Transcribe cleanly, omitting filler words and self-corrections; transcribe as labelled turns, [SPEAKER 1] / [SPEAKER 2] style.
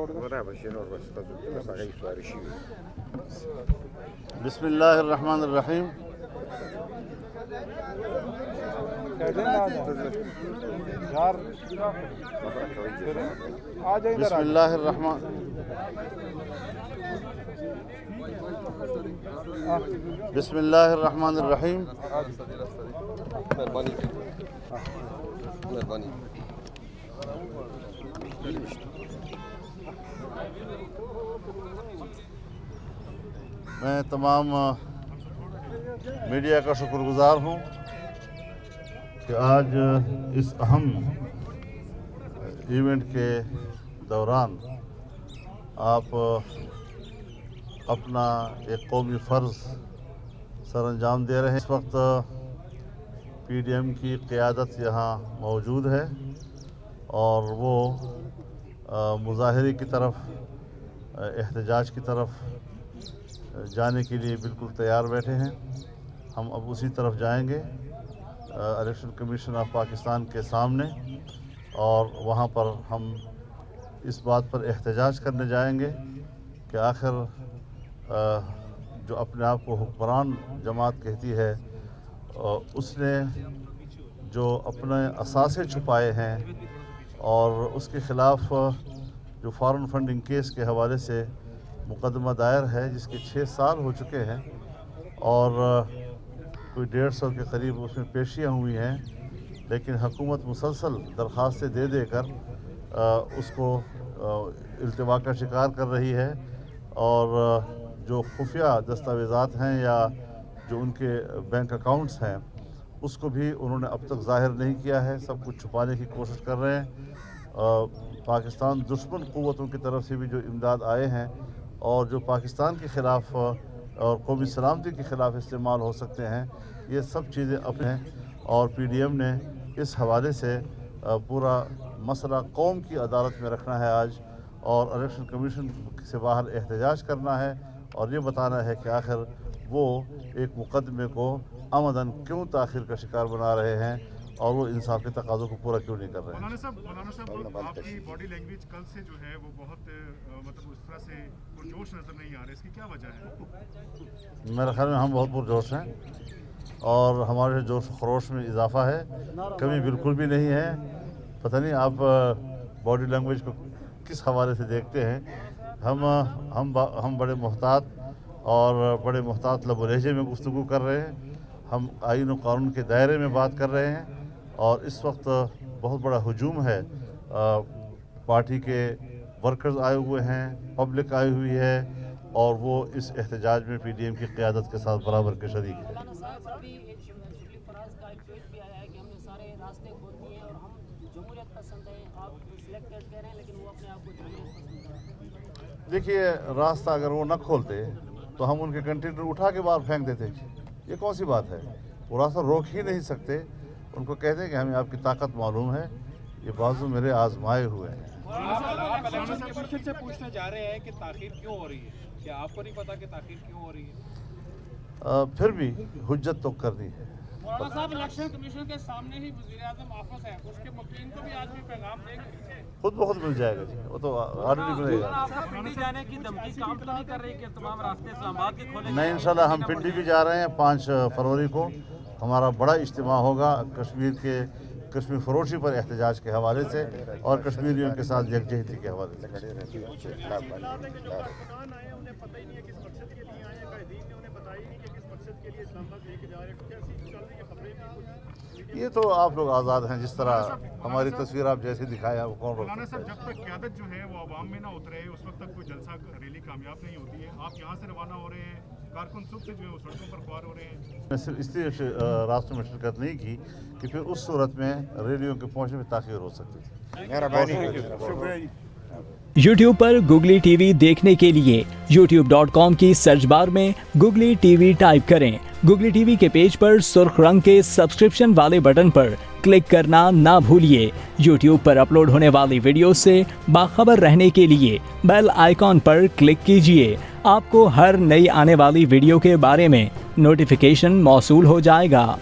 [SPEAKER 1] بسم الله الرحمن الرحيم. بسم الله الرحمن بسم الله الرحمن الرحيم. میں تمام میڈیا کا شکر گزار ہوں کہ آج اس اہم ایونٹ کے دوران آپ اپنا ایک قومی فرض سر انجام دے رہے ہیں. اس وقت پی ڈی ایم کی قیادت یہاں موجود ہے اور وہ مظاہرے کی طرف احتجاج کی طرف جانے کے لیے بالکل تیار بیٹھے ہیں. ہم اب اسی طرف جائیں گے الیکشن کمیشن آف پاکستان کے سامنے اور وہاں پر ہم اس بات پر احتجاج کرنے جائیں گے کہ آخر جو اپنے آپ کو حکمران جماعت کہتی ہے اس نے جو اپنے اثاثے چھپائے ہیں اور اس کے خلاف جو فارن فنڈنگ کیس کے حوالے سے مقدمہ دائر ہے جس کے 6 سال ہو چکے ہیں اور کوئی 150 کے قریب اس میں پیشیاں ہوئی ہیں، لیکن حکومت مسلسل درخواستیں دے دے کر اس کو التوا کا شکار کر رہی ہے اور جو خفیہ دستاویزات ہیں یا جو ان کے بینک اکاؤنٹس ہیں اس کو بھی انہوں نے اب تک ظاہر نہیں کیا ہے. سب کچھ چھپانے کی کوشش کر رہے ہیں. پاکستان دشمن قوتوں کی طرف سے بھی جو امداد آئے ہیں اور جو پاکستان کے خلاف اور قومی سلامتی کے خلاف استعمال ہو سکتے ہیں، یہ سب چیزیں اپنے ہیں اور پی ڈی ایم نے اس حوالے سے پورا مسئلہ قوم کی عدالت میں رکھنا ہے آج اور الیکشن کمیشن سے باہر احتجاج کرنا ہے اور یہ بتانا ہے کہ آخر وہ ایک مقدمے کو عمداً کیوں تاخیر کا شکار بنا رہے ہیں اور وہ انصاف کے تقاضوں کو پورا کیوں نہیں کر رہے ہیں.
[SPEAKER 2] مولانا صاحب آپ کی باڈی لینگویج کل سے جو ہے وہ بہت مطلب اس طرح سے پرجوش نظر نہیں آ رہا ہے، اس کی کیا وجہ ہے؟
[SPEAKER 1] میرے خیال میں ہم بہت پرجوش ہیں اور ہمارے جوش و خروش میں اضافہ ہے، کمی بالکل بھی نہیں ہے. پتہ نہیں آپ باڈی لینگویج کو کس حوالے سے دیکھتے ہیں. ہم بڑے محتاط اور بڑے محتاط لب و لہجے میں گفتگو کر رہے ہیں. ہم آئین و قانون کے دائرے میں بات کر رہے ہیں اور اس وقت بہت بڑا ہجوم ہے. پارٹی کے ورکرز آئے ہوئے ہیں، پبلک آئی ہوئی ہے اور وہ اس احتجاج میں پی ڈی ایم کی قیادت کے ساتھ برابر کے شریک ہیں. دیکھیے، راستہ اگر وہ نہ کھولتے تو ہم ان کے کنٹینر اٹھا کے باہر پھینک دیتے. یہ کون سی بات ہے؟ وہ راستہ روک ہی نہیں سکتے. ان کو کہتے ہیں کہ ہمیں آپ کی طاقت معلوم ہے، یہ بازو میرے آزمائے ہوئے ہیں.
[SPEAKER 3] آپ الیکشن کمیشن سے پوچھنے جا رہے ہیں کہ تاخیر کیوں ہو رہی ہے؟ کیا آپ کو نہیں پتا کہ تاخیر کیوں ہو رہی ہے؟
[SPEAKER 1] پھر بھی حجت تو کرنی ہے.
[SPEAKER 3] مولانا صاحب، الیکشن کمیشن کے سامنے ہی وزیر اعظم آفس ہے، اس کے مقیم کو بھی آج بھی پیغام دیں گے؟
[SPEAKER 1] خود بخود مل جائے گا جی، وہ تو آلریڈی ملے گا.
[SPEAKER 3] پنڈی جانے کی دھمکی کام تو نہیں کر رہی کہ تمام راستے اسلام آباد کے کھولے؟
[SPEAKER 1] نہیں، انشاءاللہ ہم پنڈی بھی جا رہے ہیں. 5 فروری کو ہمارا بڑا اجتماع ہوگا کشمیر فروشی پر احتجاج کے حوالے سے اور کشمیریوں کے ساتھ یکجہتی کے حوالے سے. یہ تو آپ لوگ آزاد ہیں، جس طرح ہماری تصویر آپ جیسے دکھائے ہیں وہ کون روکتا ہے.
[SPEAKER 2] مولانا صاحب، جب تک قیادت جو ہے وہ عوام میں نہ اترے اس وقت تک کوئی جلسہ ریلی کامیاب نہیں ہوتی ہے. آپ یہاں سے روانہ ہو رہے ہیں، کارکن صبح سے جو ہے وہ سڑکوں پر خوار ہو رہے ہیں. میں صرف اس لیے راستوں میں شرکت نہیں کی کہ پھر اس صورت میں ریلیوں کے پہنچنے میں تاخیر ہو سکتی تھی.
[SPEAKER 4] یوٹیوب پر گوگلی ٹی وی دیکھنے کے لیے youtube.com کی سرچ بار میں گوگلی ٹی وی ٹائپ کریں. گوگلی ٹی وی کے پیج پر سرخ رنگ کے سبسکرپشن والے بٹن پر کلک کرنا نہ بھولیے. یوٹیوب پر اپلوڈ ہونے والی ویڈیو سے باخبر رہنے کے لیے بیل آئیکن پر کلک کیجیے. آپ کو ہر نئی آنے والی ویڈیو کے بارے میں نوٹیفیکیشن موصول ہو جائے گا.